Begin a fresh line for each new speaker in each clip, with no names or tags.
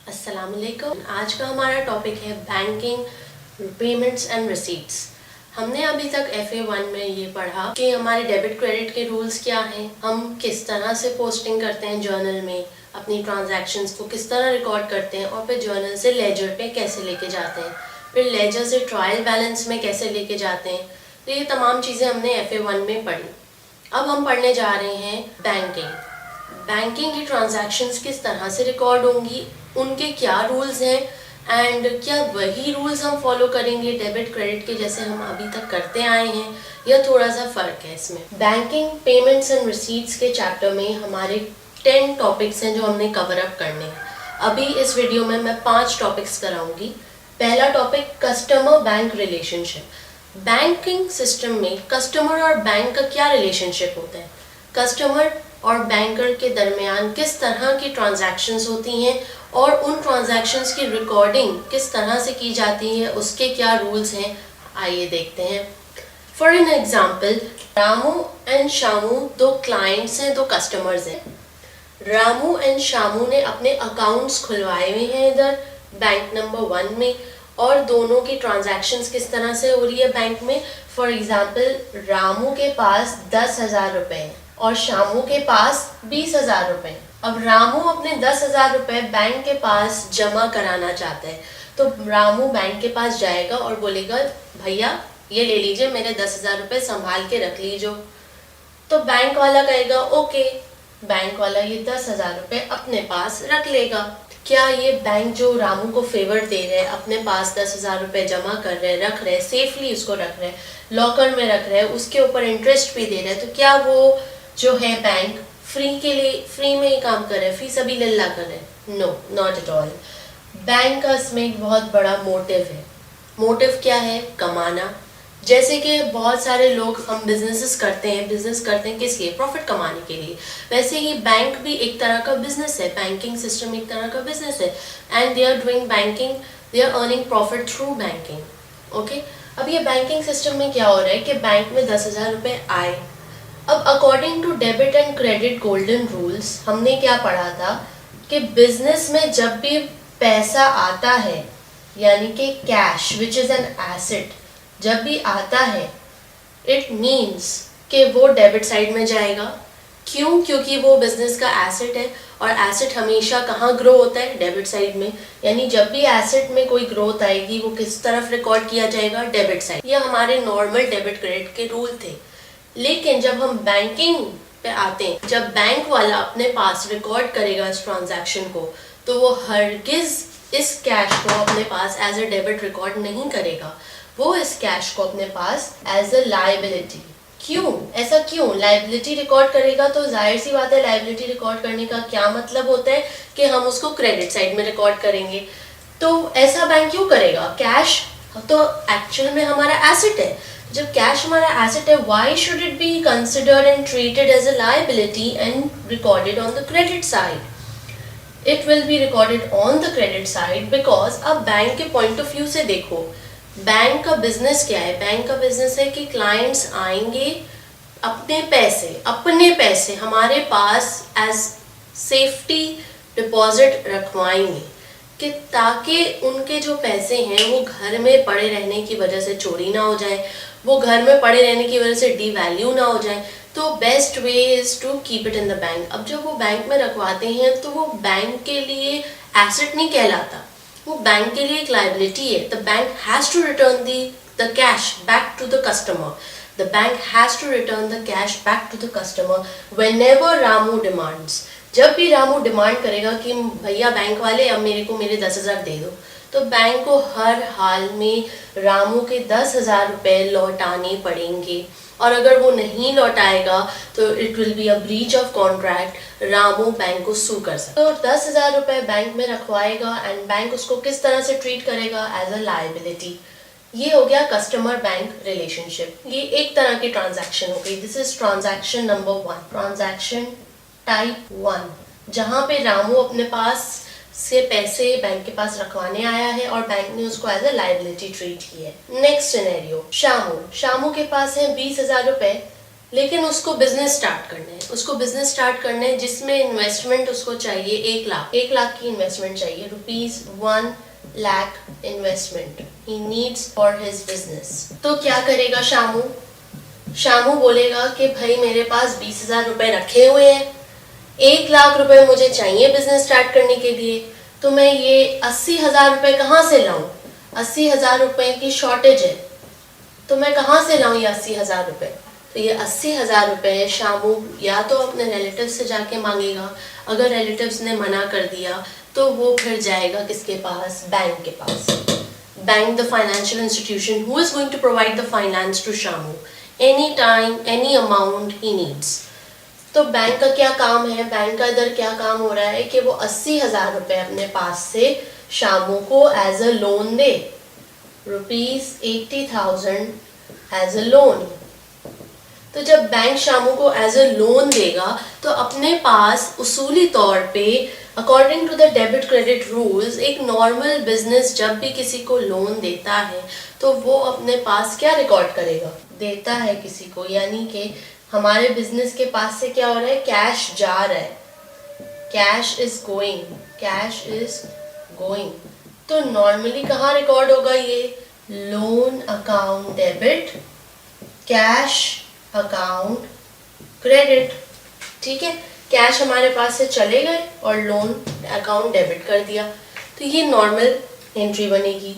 अस्सलाम वालेकुम। आज का हमारा टॉपिक है बैंकिंग, पेमेंट्स एंड रिसीट्स। हमने अभी तक FA1 में ये पढ़ा कि हमारे डेबिट क्रेडिट के रूल्स क्या हैं, हम किस तरह से पोस्टिंग करते हैं जर्नल में, अपनी ट्रांजैक्शंस को किस तरह रिकॉर्ड करते हैं और फिर जर्नल से लेजर पे कैसे लेके जाते हैं, फिर लेजर से ट्रायल बैलेंस में कैसे लेके जाते हैं। तो ये तमाम चीज़ें हमने FA1 में पढ़ी। अब हम पढ़ने जा रहे हैं बैंकिंग की ट्रांजैक्शंस किस तरह से रिकॉर्ड होंगी, उनके क्या रूल्स हैं एंड क्या वही रूल्स हम फॉलो करेंगे डेबिट क्रेडिट के जैसे हम अभी तक करते आए हैं या थोड़ा सा फ़र्क है इसमें। बैंकिंग, पेमेंट्स एंड रिसीट्स के चैप्टर में हमारे 10 टॉपिक्स हैं जो हमने कवर अप करने हैं। अभी इस वीडियो में मैं 5 टॉपिक्स कराऊंगी। पहला topic, customer bank relationship. Banking system में कस्टमर और बैंक का क्या रिलेशनशिप होता है, कस्टमर और बैंकर के दरमियान किस तरह की ट्रांजैक्शंस होती हैं और उन ट्रांजैक्शंस की रिकॉर्डिंग किस तरह से की जाती है, उसके क्या रूल्स हैं, आइए देखते हैं। For an example, Ramu and Shamu 2 clients हैं, 2 कस्टमर्स हैं। रामू एंड शामू ने अपने अकाउंट्स खुलवाए हुए हैं इधर बैंक नंबर 1 में, और दोनों की ट्रांजैक्शंस किस तरह से हो रही है बैंक में। फॉर एग्जाम्पल, रामू के पास 10,000 रुपये हैं और शामू के पास 20,000 रुपये। अब रामू अपने 10,000 रुपये बैंक के पास जमा कराना चाहता है, तो रामू बैंक के पास जाएगा और बोलेगा, भैया ये ले लीजिए, मेरे 10,000 रुपये संभाल के रख लीजिए। तो बैंक वाला कहेगा ओके, बैंक वाला ये 10,000 रुपये अपने पास रख लेगा। क्या ये बैंक जो रामू को फेवर दे रहे हैं, अपने पास 10,000 रुपये जमा कर रहे हैं, रख रहे हैं, सेफली उसको रख रहे हैं, लॉकर में रख रहे हैं, उसके ऊपर इंटरेस्ट भी दे रहे हैं, तो क्या वो जो है बैंक फ्री में ही काम कर रहे हैं, फी सभी लल्ला कर रहे हैं? No, not at all. Bank का इसमें एक बहुत बड़ा मोटिव है। मोटिव क्या है? कमाना। जैसे कि बहुत सारे लोग हम बिजनेस करते हैं किस लिए? प्रॉफिट कमाने के लिए। वैसे ही बैंक भी एक तरह का बिजनेस है, बैंकिंग सिस्टम एक तरह का बिजनेस है, and they are doing banking, they are earning profit through banking. Okay, अब ये बैंकिंग सिस्टम में क्या हो रहा है कि बैंक में 10,000 रुपये आए। अब according to debit and credit golden rules हमने क्या पढ़ा था कि बिजनेस में जब भी पैसा आता है, यानी कि cash which is an asset, जब भी आता है, इट मीन्स कि वो डेबिट साइड में जाएगा। क्यों? क्योंकि वो बिजनेस का एसेट है, और एसेट हमेशा कहाँ ग्रो होता है? डेबिट साइड में। यानी जब भी एसेट में कोई ग्रोथ आएगी, वो किस तरफ रिकॉर्ड किया जाएगा? Debit side. ये हमारे नॉर्मल डेबिट क्रेडिट के रूल थे। लेकिन जब हम बैंकिंग पे आते हैं, जब बैंक वाला अपने पास रिकॉर्ड करेगा इस ट्रांजैक्शन को, तो वो हरगिज इस कैश को अपने पास एज अ डेबिट रिकॉर्ड नहीं करेगा, वो इस कैश को अपने पास एज अ लायबिलिटी। क्यों? ऐसा क्यों? लायबिलिटी रिकॉर्ड करेगा तो जाहिर सी बात है, लायबिलिटी रिकॉर्ड करने का क्या मतलब होता है कि हम उसको क्रेडिट साइड में रिकॉर्ड करेंगे। तो ऐसा बैंक क्यों करेगा? कैश तो एक्चुअल में हमारा एसेट है। जब कैश हमारा एसेट है, why should it be considered and treated as a liability and recorded on the credit side? It will be recorded on the credit side because अब बैंक के point of view से देखो, bank का business क्या है? Bank का business है कि क्लाइंट्स आएंगे, अपने पैसे हमारे पास एज सेफ्टी डिपॉजिट रखवाएंगे, कि ताकि उनके जो पैसे हैं वो घर में पड़े रहने की वजह से चोरी ना हो जाए, वो घर में पड़े रहने की वजह से डीवैल्यू ना हो जाए। तो best way is to keep it in the bank. अब जब वो बैंक में रखवाते हैं तो वो बैंक के लिए एसेट नहीं कहलाता, वो बैंक के लिए एक लायबिलिटी है। The bank has to return the cash back to the customer. The bank has to return the cash back to the customer whenever Ramu demands. जब भी रामू डिमांड करेगा कि भैया बैंक वाले अब मेरे को मेरे 10,000 दे दो, तो बैंक को हर हाल में रामू के 10,000 रुपये लौटाने पड़ेंगे, और अगर वो नहीं लौटाएगा तो it will be a breach of contract, Ramu bank को सू कर सकता है। तो 10,000 रुपये बैंक में रखवाएगा एंड बैंक उसको किस तरह से ट्रीट करेगा? As a liability. ये हो गया कस्टमर बैंक रिलेशनशिप। ये एक तरह की ट्रांजैक्शन हो गई। This is transaction number 1, transaction type 1, जहाँ पे रामू अपने पास से पैसे बैंक के पास रखवाने आया है और बैंक ने उसको एज अ लायबिलिटी ट्रीट की है। नेक्स्ट सिनेरियो, शामू के पास है 20,000 रुपए, लेकिन उसको बिजनेस स्टार्ट करना है, उसको बिजनेस स्टार्ट करना है जिसमें इन्वेस्टमेंट उसको चाहिए 1 लाख, 1 लाख की इन्वेस्टमेंट चाहिए, ₹1 lakh investment he needs for his business. तो क्या करेगा शामू? शामू बोलेगा कि भाई मेरे पास 20,000 रुपए रखे हुए हैं, 1 लाख रुपए मुझे चाहिए बिजनेस स्टार्ट करने के लिए, तो मैं ये 80,000 रुपए कहाँ से लाऊं? 80,000 रुपए की शॉर्टेज है, तो मैं कहाँ से लाऊं ये 80,000 रुपए? तो ये 80,000 रुपए शामू या तो अपने रिलेटिव से जाके मांगेगा, अगर रिलेटिव्स ने मना कर दिया तो वो फिर जाएगा किसके पास? बैंक के पास। Bank, the financial institution who is going to provide the finance to Shamu any time, any amount he needs. तो बैंक का क्या काम है? बैंक का इधर क्या काम हो रहा है कि वो 80,000 रुपए अपने पास से शामू को एज अ लोन दे, ₹80,000 एज अ लोन। तो जब बैंक शामू को एज अ लोन देगा तो अपने पास उसूली तौर पे according to the debit credit rules एक नॉर्मल बिजनेस जब भी किसी को लोन देता है तो वो अपने पास क्या रिकॉर्ड करेगा? देता है किसी को, यानी कि हमारे बिजनेस के पास से क्या हो रहा है? कैश जा रहा है, cash is going, cash is going. तो नॉर्मली कहाँ रिकॉर्ड होगा ये? Loan account debit, cash account credit. ठीक है, कैश हमारे पास से चले गए और लोन अकाउंट डेबिट कर दिया, तो ये नॉर्मल एंट्री बनेगी।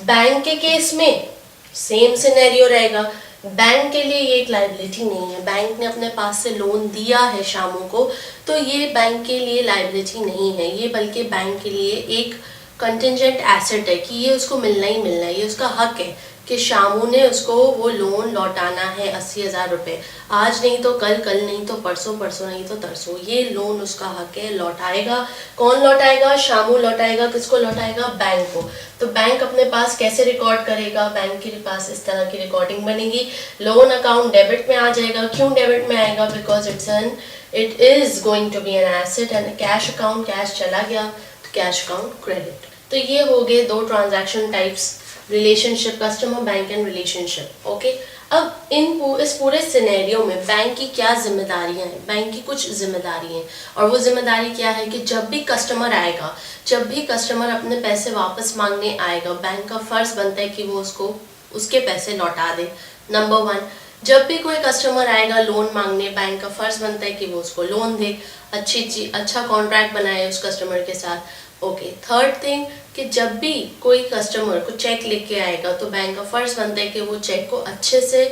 बैंक के केस में सेम सिनेरियो रहेगा। बैंक के लिए ये एक लायबिलिटी नहीं है, बैंक ने अपने पास से लोन दिया है शामू को, तो ये बैंक के लिए लायबिलिटी नहीं है, ये बल्कि बैंक के लिए एक कंटिजेंट एसेट है कि ये उसको मिलना ही मिलना है, ये उसका हक है कि शामू ने उसको वो लोन लौटाना है 80,000 रुपये, आज नहीं तो कल, कल नहीं तो परसों, परसों नहीं तो तरसों, ये लोन उसका हक है, लौटाएगा। कौन लौटाएगा? शामू लौटाएगा। किसको लौटाएगा? बैंक को। तो बैंक अपने पास कैसे रिकॉर्ड करेगा? बैंक के पास इस तरह की रिकॉर्डिंग बनेगी, लोन अकाउंट डेबिट में आ जाएगा। क्यों डेबिट में आएगा? Because it is going to be an asset, and cash account, cash चला गया तो कैश अकाउंट क्रेडिट। तो ये हो गए दो transaction types, relationship, customer bank and relationship. Okay, अब इस पूरे सिनेरियो में बैंक की क्या जिम्मेदारियां हैं? बैंक की कुछ जिम्मेदारी हैं, और वो जिम्मेदारी क्या है कि जब भी कस्टमर आएगा, जब भी कस्टमर अपने पैसे वापस मांगने आएगा, बैंक का फर्ज बनता है कि वो उसको उसके पैसे लौटा दे। नंबर 1, जब भी कोई कस्टमर आएगा लोन मांगने, बैंक का फर्ज बनता है कि वो उसको लोन दे, अच्छा कॉन्ट्रैक्ट बनाए उस कस्टमर के साथ। ओके, थर्ड थिंग कि जब भी कोई कस्टमर को चेक लेके आएगा तो बैंक का फर्ज बनता है कि वो चेक को अच्छे से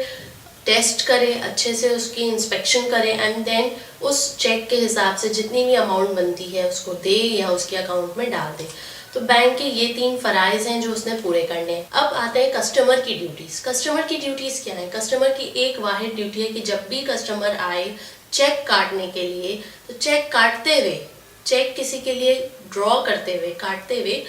टेस्ट करे, अच्छे से उसकी इंस्पेक्शन करे, एंड देन उस चेक के हिसाब से जितनी भी अमाउंट बनती है उसको दे या उसके अकाउंट में डाल दे। तो बैंक के ये 3 फराइज हैं जो उसने पूरे करने हैं। अब आते हैं कस्टमर की ड्यूटीज। कस्टमर की ड्यूटीज क्या है? कस्टमर की एक वाहिद ड्यूटी है कि जब भी कस्टमर आए चेक काटने के लिए, तो चेक काटते हुए, चेक किसी के लिए ड्रॉ करते हुए, काटते हुए,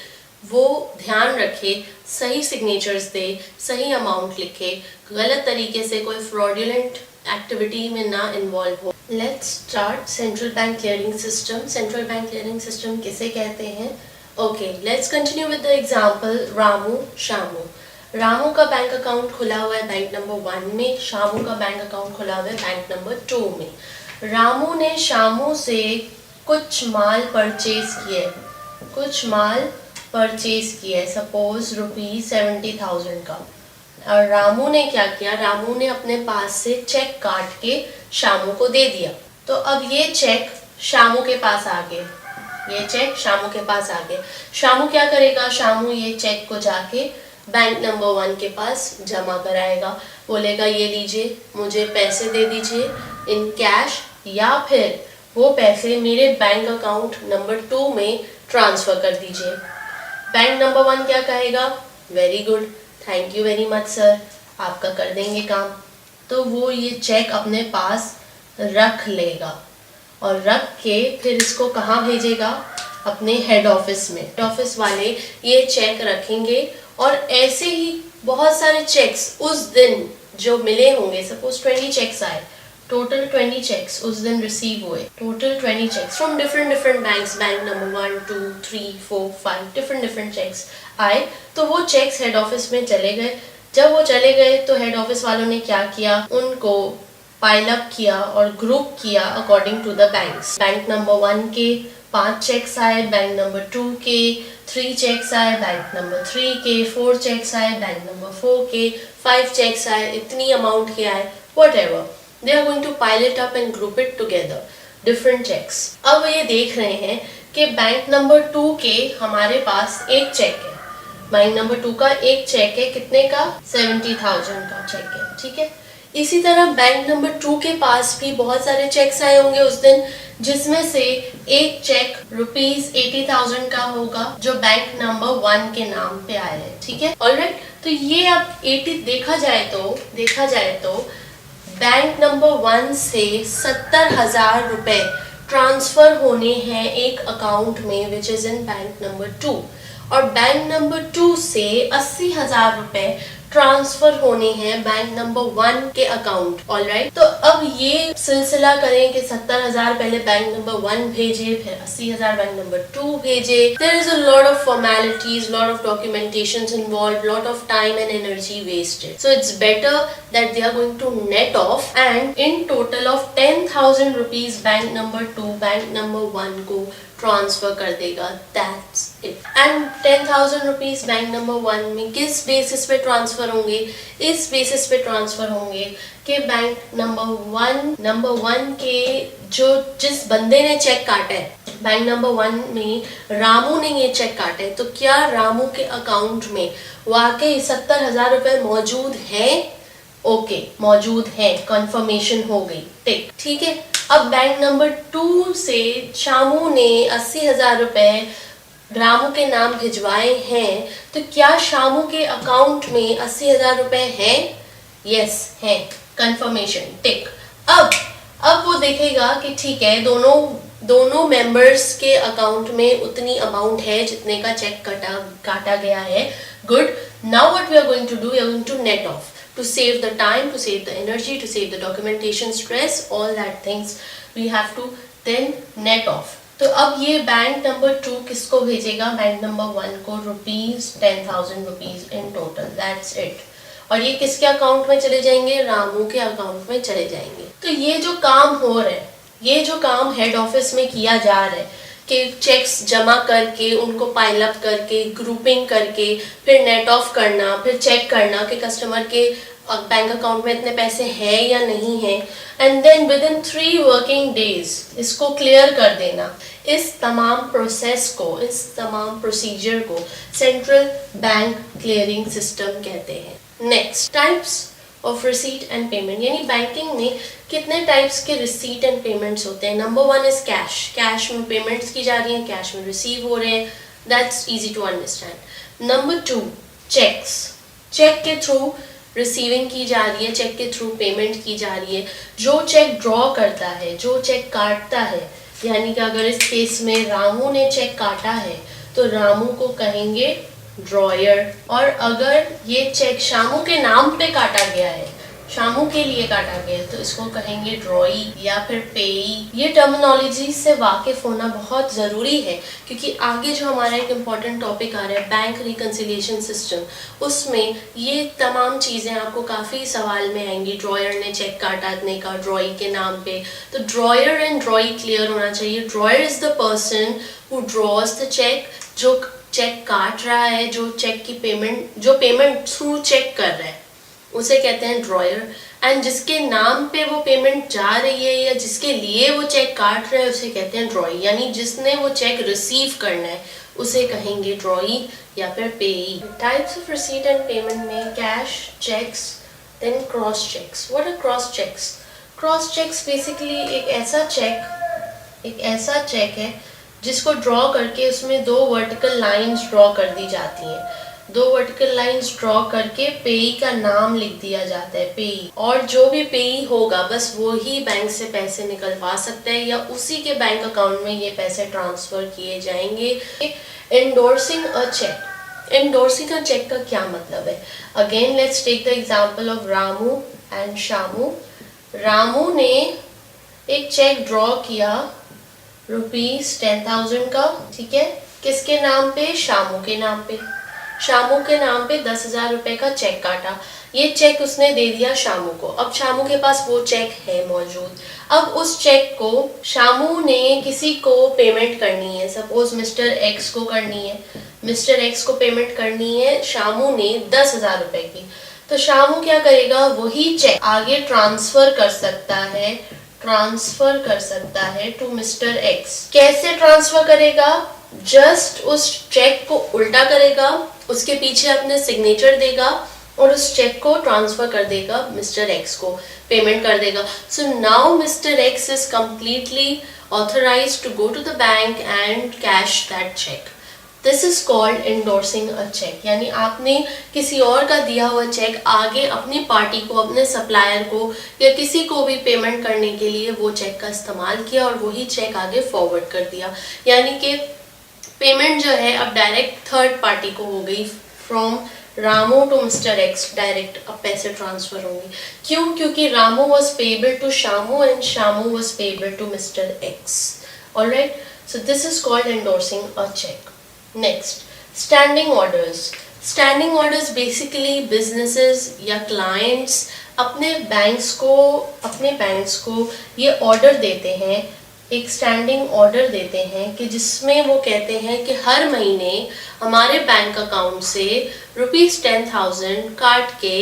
वो ध्यान रखे सही सिग्नेचर्स दे, सही अमाउंट लिखे, गलत तरीके से कोई फ्रॉडुलेंट एक्टिविटी में ना इन्वॉल्व हो। Let's start central bank clearing system. Central bank clearing system किसे कहते हैं? Okay, let's continue with the example Ramu Shamu. Ramu का बैंक अकाउंट खुला हुआ है बैंक नंबर 1 में, शामू का बैंक अकाउंट खुला हुआ है बैंक नंबर 2 में। रामू ने शामू से कुछ माल परचेज किए, कुछ माल परचेज किया है, सपोज ₹70,000 का, और रामू ने क्या किया? रामू ने अपने पास से चेक काट के शामू को दे दिया। तो अब ये चेक शामू के पास आ गए, ये चेक शामू के पास आ गए। शामू क्या करेगा? शामू ये चेक को जाके बैंक नंबर 1 के पास जमा कराएगा, बोलेगा ये लीजिए, मुझे पैसे दे दीजिए इन कैश, या फिर वो पैसे मेरे बैंक अकाउंट नंबर 2 में ट्रांसफ़र कर दीजिए। बैंक नंबर 1 क्या कहेगा? Very good, thank you very much sir, आपका कर देंगे काम। तो वो ये चेक अपने पास रख लेगा, और रख के फिर इसको कहाँ भेजेगा? अपने हेड ऑफिस में। हेड ऑफिस वाले ये चेक रखेंगे, और ऐसे ही बहुत सारे चेक्स उस दिन जो मिले होंगे, सपोज 20 चेक्स आए, टोटल 20 चेक्स उस दिन रिसीव हुए, total 20 cheques from different banks, bank number 1, 2, 3, 4, 5 different cheques आए। तो वो चेक्स हेड ऑफिस में चले गए। जब वो चले गए तो हेड ऑफिस वालों ने क्या किया? उनको पाइल अप किया और ग्रुप किया according to the banks. Bank number 1 के 5 चेक्स आए, बैंक नंबर 2 के 3 चेक्स आए, बैंक नंबर 3 के 4 चेक्स आए, बैंक नंबर 4 के 5 चेक्स आए, इतनी अमाउंट के आए, whatever. They are going to pile it up and group it together, different checks. अब ये देख रहे हैं कि बैंक नंबर 2 के हमारे पास एक चेक है, बैंक नंबर 2 का एक चेक है, कितने का? 70,000 का चेक है, ठीक है। इसी तरह बैंक नंबर 2 के पास भी बहुत सारे चेक्स आए होंगे उस दिन, जिसमें से एक चेक ₹80,000 का होगा जो बैंक नंबर 1 के नाम पे आया है, ठीक है। ऑलराइट, तो ये अब 80 देखा जाए तो बैंक नंबर 1 से 70,000 रुपए ट्रांसफर होने हैं एक अकाउंट में which is in bank number 2, और बैंक नंबर 2 से 80,000 रुपए ट्रांसफर होने हैं बैंक नंबर 1 के अकाउंट। ऑलराइट, तो अब ये सिलसिला करें कि 70,000 पहले बैंक नंबर 1 भेजे, फिर 80,000 बैंक नंबर 2 भेजे। There is a lot of formalities, lot of documentations involve, lot of time and energy wasted. So it's better that they are going to net off and in total of 10,000 rupees bank number 2 bank number 1 को transfer कर देगा। That's it. And 10,000 rupees bank number 1 में किस basis पे transfer होंगे? इस basis पे transfer होंगे कि बैंक नंबर 1 के जिस बंदे ने चेक काटा है, बैंक नंबर 1 में रामू ने ये चेक काटे, तो क्या रामू के अकाउंट में वाकई 70,000 रुपए मौजूद हैं? ओके, मौजूद है, कंफर्मेशन हो गई, टिक, ठीक है। अब बैंक नंबर 2 से शामू ने 80,000 रुपए रामू के नाम भिजवाए हैं, तो क्या शामू के अकाउंट में 80,000 रुपए हैं? यस, हैं, कंफर्मेशन, टिक। अब वो देखेगा कि ठीक है, दोनों मेंबर्स के अकाउंट में उतनी अमाउंट है जितने का चेक काटा गया है। Good. Now what we are going to do, we are going to net off to save the time, to save the energy, to save the documentation stress, all that things we have to then net off. तो अब ये bank number 2 किसको भेजेगा? Bank number 1 को ₹10,000 in total. That's it. और ये किसके account में चले जाएंगे? रामू के अकाउंट में चले जाएंगे। तो ये जो काम हो रहा है, ये जो काम हेड ऑफिस में किया जा रहा है कि चेक्स जमा करके उनको पाइल अप करके ग्रुपिंग करके फिर नेट ऑफ करना, फिर चेक करना कि कस्टमर के बैंक अकाउंट में इतने पैसे हैं या नहीं हैं, and then within 3 working days इसको क्लियर कर देना। इस तमाम प्रोसेस को, इस तमाम प्रोसीजर को सेंट्रल बैंक क्लियरिंग सिस्टम कहते हैं। Next, types of receipt and payment, यानी बैंकिंग में कितने टाइप्स के रिसीट एंड पेमेंट्स होते हैं। नंबर 1 इज कैश, कैश में पेमेंट्स की जा रही हैं, कैश में रिसीव हो रहे हैं, that's easy to understand. Number 2 cheques, cheque के थ्रू रिसीविंग की जा रही है, चेक के थ्रू पेमेंट की जा रही है। जो चेक ड्रॉ करता है, जो चेक काटता है, यानी कि अगर इस केस में रामू ने चेक काटा है तो रामू को कहेंगे ड्रॉयर, और अगर ये चेक शामू के नाम पे काटा गया है, शामू के लिए काटा गया है, तो इसको कहेंगे ड्रॉई या फिर पेई। ये टर्मिनोलॉजी से वाकिफ होना बहुत ज़रूरी है, क्योंकि आगे जो हमारा एक इम्पॉर्टेंट टॉपिक आ रहा है बैंक रिकन्सिलिएशन सिस्टम, उसमें ये तमाम चीज़ें आपको काफ़ी सवाल में आएंगी। ड्रॉयर ने चेक काटा इतने का ड्रॉई के नाम पे, तो ड्रॉयर एंड ड्रॉई क्लियर होना चाहिए। Drawer is the person who draws the cheque, जो चेक काट रहा है, जो चेक की पेमेंट थ्रू चेक कर रहा है, उसे कहते हैं ड्रॉयर। एंड जिसके नाम पे वो पेमेंट जा रही है या जिसके लिए वो चेक काट रहा है उसे कहते हैं ड्रॉई, यानी जिसने वो चेक रिसीव करना है उसे कहेंगे ड्रॉई या फिर payee. Types of receipt and payment में cash, cheques, then cross cheques. What are cross cheques? Cross cheques basically एक ऐसा चेक है जिसको ड्रॉ करके उसमें 2 वर्टिकल लाइंस ड्रॉ कर दी जाती हैं। 2 वर्टिकल लाइंस ड्रॉ करके पेई का नाम लिख दिया जाता है, पेई, और जो भी पेई होगा बस वो ही बैंक से पैसे निकलवा सकता है या उसी के बैंक अकाउंट में ये पैसे ट्रांसफर किए जाएंगे। Endorsing a cheque, endorsing a cheque का क्या मतलब है? Again let's take the example of Ramu and Shamu. Ramu ने एक चेक ड्रॉ किया ₹10,000 का, ठीक है, किसके नाम पे? शामू के नाम पे। शामू के नाम पे 10,000 रुपए का चेक काटा। ये चेक उसने दे दिया शामू को। अब शामू के पास वो चेक है मौजूद। अब उस चेक को शामू ने किसी को पेमेंट करनी है, सपोज मिस्टर एक्स को करनी है। मिस्टर एक्स को पेमेंट करनी है शामू ने 10,000 रुपए की। तो शामू क्या करेगा, वही चेक आगे ट्रांसफर कर सकता है टू मिस्टर एक्स। कैसे ट्रांसफर करेगा, जस्ट उस चेक को उल्टा करेगा, उसके पीछे अपने सिग्नेचर देगा और उस चेक को ट्रांसफर कर देगा मिस्टर एक्स को, पेमेंट कर देगा। So now mister X is completely authorised to go to the bank and cash that cheque. This is called endorsing a cheque, यानी आपने किसी और का दिया हुआ चेक आगे अपनी पार्टी को, अपने सप्लायर को या किसी को भी पेमेंट करने के लिए वो चेक का इस्तेमाल किया और वही चेक आगे फॉरवर्ड कर दिया। यानी कि पेमेंट जो है अब डायरेक्ट थर्ड पार्टी को हो गई, from Ramu to mister X direct अब पैसे ट्रांसफर होंगे। क्यों? क्योंकि Ramu was payable to Shamu and Shamu was payable to mister X. Alright, so this is called endorsing a cheque. Next, standing orders. Standing orders basically businesses या clients अपने banks को ये order देते हैं, एक स्टैंडिंग ऑर्डर देते हैं कि जिसमें वो कहते हैं कि हर महीने हमारे बैंक अकाउंट से ₹10,000 काट के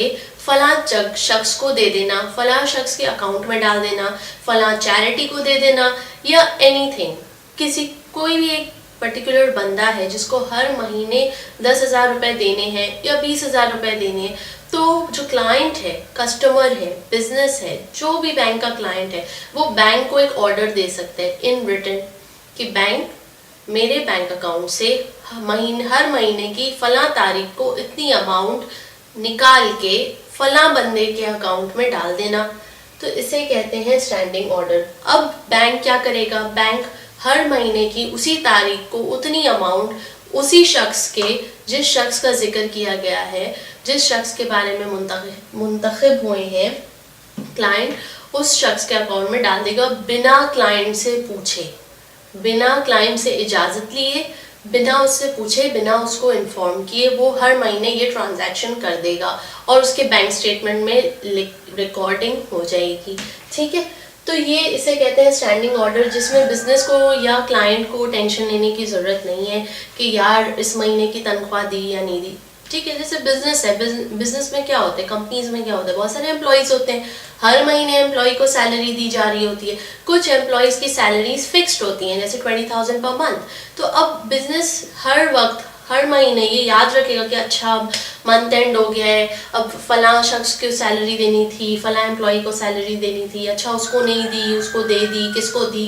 फला शख्स को दे देना, फला शख्स के अकाउंट में डाल देना, फला चैरिटी को दे देना या एनीथिंग। कोई भी एक पर्टिकुलर बंदा है जिसको हर महीने 10,000 रुपए देने हैं या 20,000 रुपए देने हैं, तो जो क्लाइंट है, कस्टमर है, बिजनेस है, जो भी बैंक का क्लाइंट है, वो बैंक को एक ऑर्डर दे सकते हैं इन रिटन कि बैंक मेरे बैंक अकाउंट से हर महीने की फला तारीख को इतनी अमाउंट निकाल के फला बंदे के अकाउंट में डाल देना। तो इसे कहते हैं स्टैंडिंग ऑर्डर। अब बैंक क्या करेगा, बैंक हर महीने की उसी तारीख को उतनी अमाउंट उसी शख्स के, जिस शख्स का जिक्र किया गया है, जिस शख्स के बारे में मुंतखब हुए हैं क्लाइंट, उस शख्स के अकाउंट में डाल देगा बिना क्लाइंट से पूछे, बिना क्लाइंट से इजाज़त लिए, बिना उससे पूछे, बिना उसको इन्फॉर्म किए वो हर महीने ये ट्रांजैक्शन कर देगा और उसके बैंक स्टेटमेंट में रिकॉर्डिंग हो जाएगी। ठीक है, तो ये इसे कहते हैं स्टैंडिंग ऑर्डर, जिसमें बिजनेस को या क्लाइंट को टेंशन लेने की ज़रूरत नहीं है कि यार इस महीने की तनख्वाह दी या नहीं दी। ठीक है, जैसे बिजनेस है, बिजनेस में क्या होता है, कंपनीज में क्या होता है, बहुत सारे एम्प्लॉयज़ होते हैं, हर महीने एम्प्लॉय को सैलरी दी जा रही होती है। कुछ एम्प्लॉयज़ की सैलरीज फिक्स्ड होती हैं, जैसे 20,000 पर मंथ। तो अब बिजनेस हर वक्त हर महीने ये याद रखेगा कि अच्छा मंथ एंड हो गया है, अब फला शख्स को सैलरी देनी थी, फला एम्प्लॉय को सैलरी देनी थी, अच्छा उसको नहीं दी, उसको दे दी,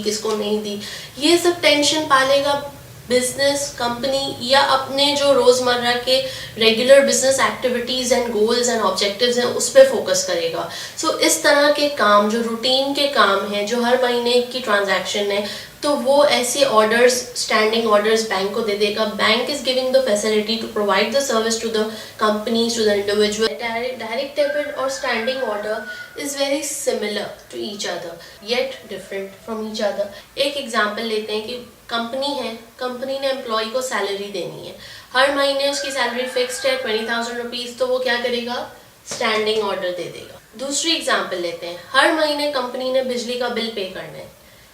किसको नहीं दी। ये सब टेंशन पालेगा बिजनेस, कंपनी या अपने जो रोज़मर्रा के regular business activities and goals and objectives हैं उस पर फोकस करेगा। सो इस तरह के काम जो रूटीन के काम हैं, जो हर महीने की ट्रांजैक्शन है, तो वो ऐसे ऑर्डर्स, स्टैंडिंग ऑर्डर्स बैंक को दे देगा। Bank is giving the facility to provide the service to the companies, to the individual. Direct debit और standing order is very similar to each other yet different from each other. एक example लेते हैं कि company है, company ने employ को salary देनी है, हर महीने उसकी सैलरी फिक्स्ड है 20,000 रुपीज़, तो वो क्या करेगा, स्टैंडिंग ऑर्डर दे देगा। दूसरी एग्जाम्पल लेते हैं, हर महीने कंपनी ने बिजली का बिल पे करना है,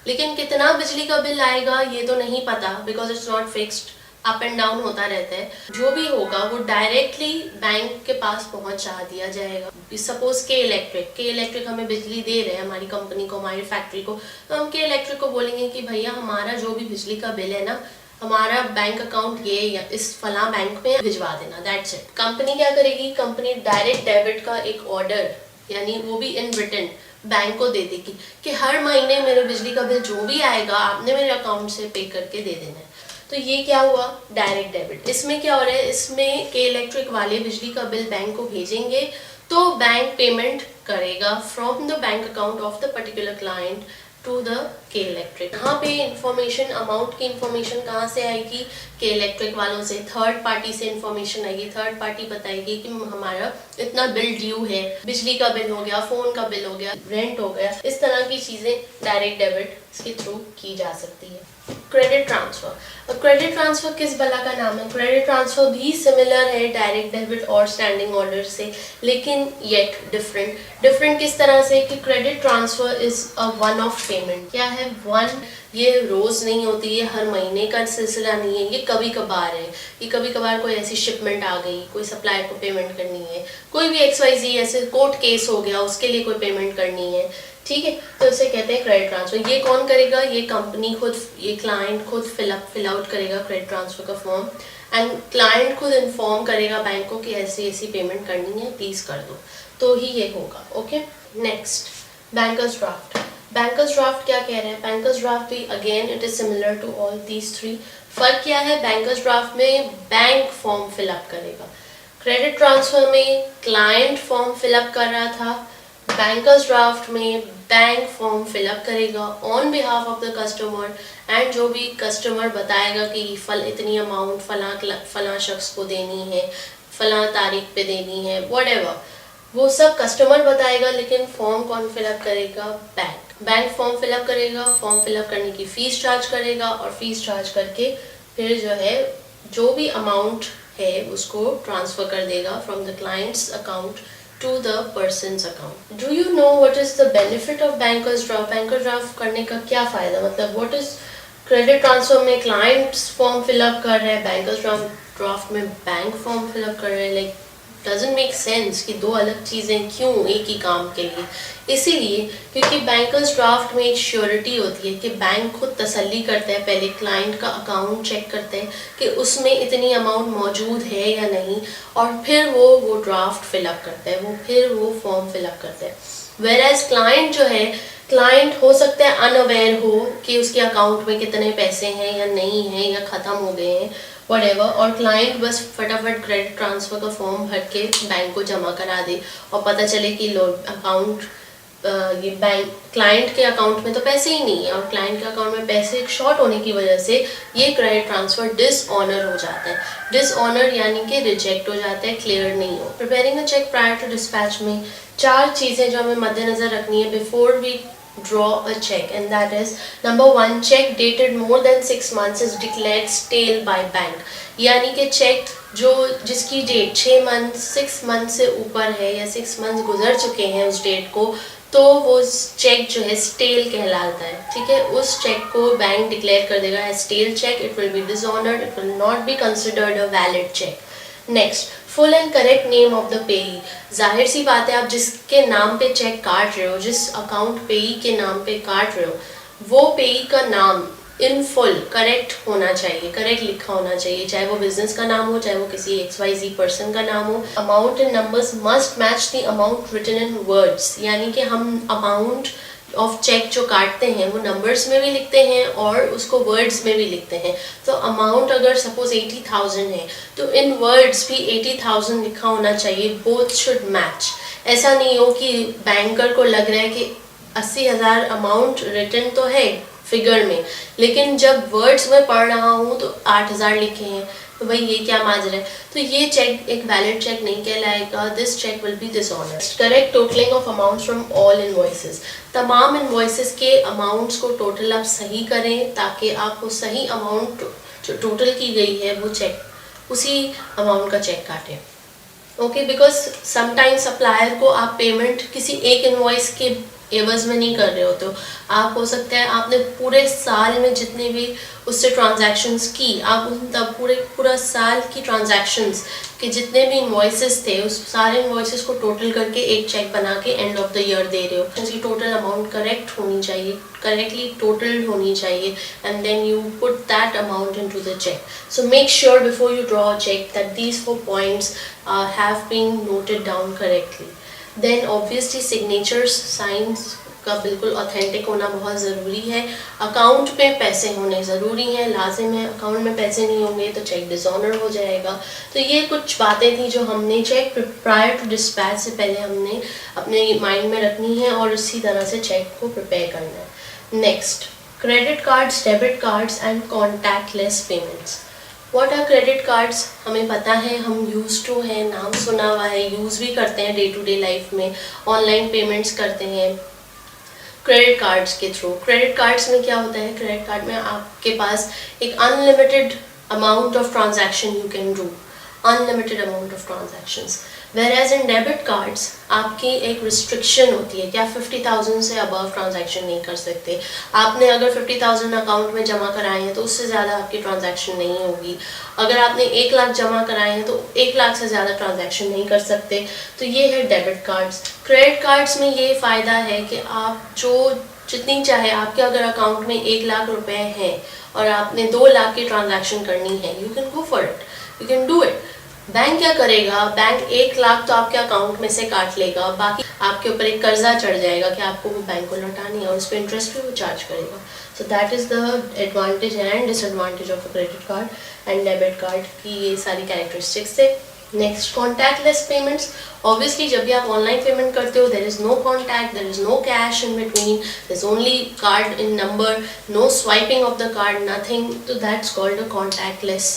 लेकिन कितना बिजली का बिल आएगा ये तो नहीं पता, because it's not fixed, up and down होता रहता है। जो भी होगा वो डायरेक्टली बैंक के पास पहुंचा दिया जाएगा। सपोज के इलेक्ट्रिक हमें बिजली दे रहे हैं, हमारी कंपनी को, हमारी फैक्ट्री को, तो हम के इलेक्ट्रिक को बोलेंगे कि भैया हमारा जो भी बिजली का बिल है ना, हमारा बैंक अकाउंट ये या इस फला बैंक में भिजवा देना, दैट्स इट। कंपनी क्या करेगी, कंपनी डायरेक्ट डेबिट का एक ऑर्डर, यानी वो भी इन रिटन बैंक को दे देगी कि हर महीने मेरे बिजली का बिल जो भी आएगा आपने मेरे अकाउंट से पे करके दे देना है। तो ये क्या हुआ, डायरेक्ट डेबिट। इसमें क्या हो रहा है, इसमें के इलेक्ट्रिक वाले बिजली का बिल बैंक को भेजेंगे तो बैंक पेमेंट करेगा from the bank account of the particular client to the K Electric. यहाँ पे इंफॉर्मेशन, अमाउंट की इंफॉर्मेशन कहाँ से आएगी, के इलेक्ट्रिक वालों से, थर्ड पार्टी से इंफॉर्मेशन आएगी। थर्ड पार्टी बताएगी कि हमारा इतना बिल ड्यू है, बिजली का बिल हो गया, फोन का बिल हो गया, रेंट हो गया, इस तरह की चीजें डायरेक्ट डेबिट इसके थ्रू की जा सकती है। Credit transfer. अब क्रेडिट ट्रांसफ़र किस बला का नाम है? क्रेडिट ट्रांसफ़र भी सिमिलर है डायरेक्ट डेबिट और स्टैंडिंग ऑर्डर से, लेकिन येट डिफरेंट किस तरह से कि credit transfer is a one of payment. क्या है वन? ये रोज़ नहीं होती, ये हर महीने का सिलसिला नहीं है, ये कभी कभार है। ये कभी कभार कोई ऐसी शिपमेंट आ गई, कोई सप्लायर को पेमेंट करनी है, कोई भी XYZ ऐसे कोर्ट केस हो गया, उसके लिए कोई पेमेंट करनी है, ठीक है, तो इसे कहते हैं क्रेडिट ट्रांसफ़र। ये कौन करेगा? ये कंपनी खुद, ये क्लाइंट खुद फिल आउट करेगा क्रेडिट ट्रांसफ़र का फॉर्म, एंड क्लाइंट खुद इन्फॉर्म करेगा बैंक को कि ऐसी ऐसी पेमेंट करनी है, प्लीज़ कर दो, तो ही ये होगा। Okay, next bankers draft. Bankers draft क्या कह रहे हैं? बैंकर्स ड्राफ्ट भी again it is similar to all these three. फर्क क्या है? बैंकर्स ड्राफ्ट में बैंक फॉर्म फिलअप करेगा, क्रेडिट ट्रांसफर में क्लाइंट फॉर्म फिलअप कर रहा था, बैंकर्स ड्राफ्ट में बैंक फॉर्म फिलअप करेगा on behalf of the customer, and जो भी कस्टमर बताएगा कि इतनी अमाउंट फलां शख्स को देनी है, फलां तारीख पे देनी है, व्हाटएवर, वो सब कस्टमर बताएगा, लेकिन फॉर्म कौन फिलअप करेगा? बैंक फॉर्म फिलअप करेगा, फॉर्म फिलअप करने की फ़ीस चार्ज करेगा, और फीस चार्ज करके फिर जो है जो भी अमाउंट है उसको ट्रांसफ़र कर देगा from the clients account to the persons account. Do you know what is the benefit of bankers draft? Bankers draft करने का क्या फ़ायदा, मतलब व्हाट इज़ क्रेडिट ट्रांसफ़र में क्लाइंट्स फॉर्म फिलअप कर रहे हैं, बैंकर्स ड्राफ्ट में बैंक फॉर्म फिलअप कर रहे हैं, लाइक डजंट मेक सेंस कि दो अलग चीज़ें क्यों एक ही काम के लिए। इसीलिए क्योंकि बैंकर्स ड्राफ्ट में एक श्योरिटी होती है कि बैंक खुद तसल्ली करते हैं, पहले क्लाइंट का अकाउंट चेक करते हैं कि उसमें इतनी अमाउंट मौजूद है या नहीं, और फिर वो ड्राफ्ट फिलअप करते हैं, फिर वो फॉर्म फिलअप करते हैं। वेर एज क्लाइंट जो है, क्लाइंट हो सकता है अनअवेयर हो कि उसके अकाउंट में कितने पैसे हैं या नहीं हैं या ख़त्म हो गए हैं, व्हाटएवर, और क्लाइंट बस फटाफट क्रेडिट ट्रांसफ़र का फॉर्म भर के बैंक को जमा करा दे, और पता चले कि अकाउंट ये बैंक क्लाइंट के अकाउंट में तो पैसे ही नहीं है, और क्लाइंट के अकाउंट में पैसे शॉर्ट होने की वजह से ये क्रेडिट ट्रांसफ़र डिसऑनर हो जाता है। डिसऑनर यानी कि रिजेक्ट हो जाता है, क्लियर नहीं हो। Preparing a cheque prior to dispatch में 4 चीज़ें जो हमें मद्देनज़र रखनी है before we draw a check, and that is number 1, check dated more than 6 months is declared stale by bank, यानी कि चेक जिसकी डेट 6 मंथ से ऊपर है या 6 मंथ गुजर चुके हैं उस डेट को, तो वो चेक जो है स्टेल कहलाता है, ठीक है। उस चेक को बैंक डिक्लेयर कर देगा as stale cheque, it will be dishonoured, it will not be considered a valid cheque. Next, full and correct name of the payee. जाहिर सी बात है, आप जिसके नाम पे चेक काट रहे हो, जिस अकाउंट पेई के नाम पे काट रहे हो, वो पेई का नाम इन फुल करेक्ट होना चाहिए, करेक्ट लिखा होना चाहिए, चाहे वो बिजनेस का नाम हो, चाहे वो किसी XYZ पर्सन का नाम हो। Amount in numbers must match the amount written in words, यानी कि हम अमाउंट ऑफ चेक जो काटते हैं वो नंबर्स में भी लिखते हैं और उसको वर्ड्स में भी लिखते हैं। तो अमाउंट अगर सपोज 80,000 है तो इन वर्ड्स भी 80,000 लिखा होना चाहिए, बोथ शुड मैच। ऐसा नहीं हो कि बैंकर को लग रहा है कि 80,000 अमाउंट रिटन तो है फिगर में, लेकिन जब वर्ड्स में पढ़ रहा हूँ तो 8,000 लिखे हैं, तो भाई ये क्या माजरा है, तो ये चेक एक वैलिड चेक नहीं कहलाएगा। This cheque will be dishonest. Correct totalling of amounts from all invoices, तमाम इनवॉइसेस के अमाउंट्स को टोटल आप सही करें ताकि आपको सही अमाउंट जो टोटल की गई है वो चेक उसी अमाउंट का चेक काटें। ओके, बिकॉज समटाइम्स सप्लायर को आप पेमेंट किसी एक इनवॉइस के एवज में नहीं कर रहे हो, तो आप हो सकता है आपने पूरे साल में जितने भी उससे ट्रांजैक्शंस की, आप उन तब पूरा साल की ट्रांजैक्शंस के जितने भी इनवॉइसेस थे उस सारे इनवॉइसेस को टोटल करके एक चेक बना के एंड ऑफ द ईयर दे रहे हो। उसकी टोटल अमाउंट करेक्ट होनी चाहिए, करेक्टली टोटल होनी चाहिए, and then you put that amount into the cheque. So make sure before you draw a cheque that these 4 points have been noted down correctly. Then obviously signatures, साइंस का बिल्कुल authentic होना बहुत ज़रूरी है। Account में पैसे होने ज़रूरी हैं, लाजिम है। अकाउंट में पैसे नहीं होंगे तो चेक डिसऑनर हो जाएगा। तो ये कुछ बातें थी जो हमने चेक प्रायर टू डिस्पैच से पहले हमने अपने माइंड में रखनी है और इसी तरह से चेक को प्रिपेयर करना है। Next, credit cards, debit cards and contactless payments. What are credit cards? हमें पता है, हम यूज टू हैं, नाम सुना हुआ है, यूज़ भी करते हैं डे टू डे लाइफ में, ऑनलाइन पेमेंट्स करते हैं। क्रेडिट कार्ड्स के थ्रू। क्रेडिट कार्ड्स में क्या होता है, क्रेडिट कार्ड में आपके पास एक unlimited amount of transaction you can do, unlimited amount of transactions. Where in debit cards आपकी एक रिस्ट्रिक्शन होती है कि आप 50,000 से अबव ट्रांजैक्शन नहीं कर सकते। आपने अगर 50,000 अकाउंट में जमा कराए हैं तो उससे ज़्यादा आपकी ट्रांजैक्शन नहीं होगी। अगर आपने 1 लाख जमा कराए हैं तो 1 लाख से ज़्यादा ट्रांजैक्शन नहीं कर सकते। तो ये है डेबिट कार्ड्स। क्रेडिट कार्ड्स में ये फ़ायदा है कि आप जो जितनी चाहे, आपके अगर अकाउंट में 1 लाख रुपए हैं और आपने 2 लाख की ट्रांजैक्शन करनी है, you can go for it, you can do it. Bank क्या करेगा, बैंक 1 लाख तो आपके अकाउंट में से काट लेगा, बाकी आपके ऊपर एक कर्जा चढ़ जाएगा कि आपको वो बैंक को लौटानी है और उस पर इंटरेस्ट भी वो चार्ज करेगा। So that is the advantage and disadvantage of a credit card and debit card की ये सारी कैरेक्टरिस्टिक्स है। Next, contactless payments. ऑब्वियसली जब भी आप ऑनलाइन पेमेंट करते हो, there is no contact, there is no cash in between, there is only card in number, no swiping of the card, nothing, तो दैट्स कॉल्ड अ कॉन्टैक्टलेस